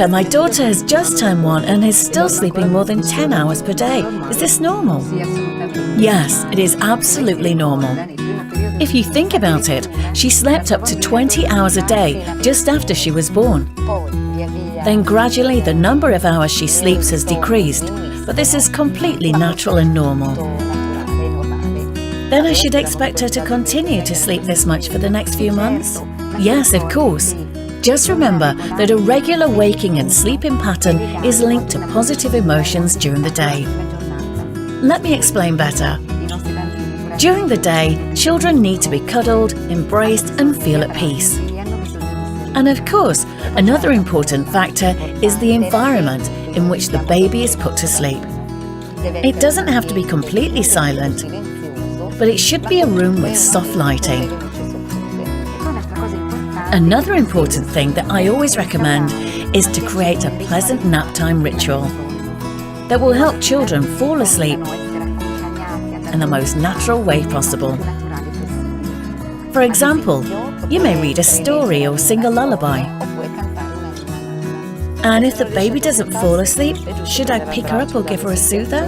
Doctor, my daughter has just turned 1 and is still sleeping more than 10 hours per day. Is this normal? Yes, it is absolutely normal. If you think about it, she slept up to 20 hours a day just after she was born. Then gradually the number of hours she sleeps has decreased, but this is completely natural and normal. Then I should expect her to continue to sleep this much for the next few months? Yes, of course. Just remember that a regular waking and sleeping pattern is linked to positive emotions during the day. Let me explain better. During the day, children need to be cuddled, embraced, and feel at peace. And of course, another important factor is the environment in which the baby is put to sleep. It doesn't have to be completely silent, but it should be a room with soft lighting. Another important thing that I always recommend is to create a pleasant nap time ritual that will help children fall asleep in the most natural way possible. For example, you may read a story or sing a lullaby. And if the baby doesn't fall asleep, should I pick her up or give her a soother?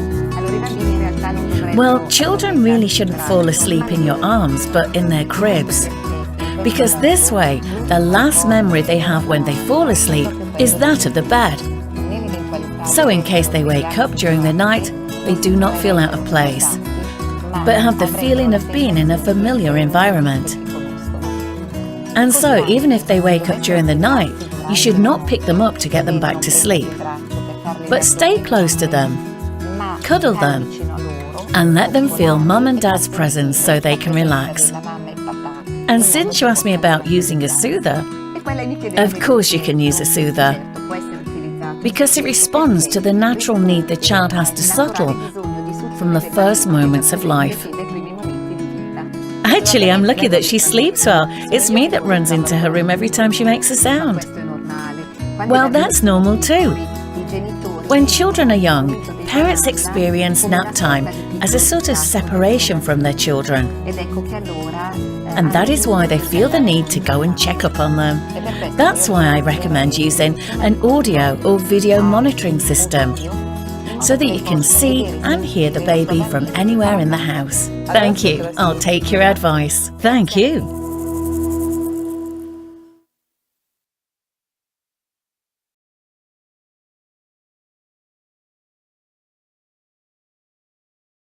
Well, children really shouldn't fall asleep in your arms, but in their cribs. Because this way, the last memory they have when they fall asleep is that of the bed. So in case they wake up during the night, they do not feel out of place, but have the feeling of being in a familiar environment. And so, even if they wake up during the night, you should not pick them up to get them back to sleep, but stay close to them, cuddle them, and let them feel Mum and Dad's presence so they can relax. And since you asked me about using a soother, of course you can use a soother, because it responds to the natural need the child has to settle from the first moments of life. Actually, I'm lucky that she sleeps well. It's me that runs into her room every time she makes a sound. Well, that's normal too. When children are young, parents experience nap time as a sort of separation from their children. And that is why they feel the need to go and check up on them. That's why I recommend using an audio or video monitoring system, so that you can see and hear the baby from anywhere in the house. Thank you. I'll take your advice. Thank you.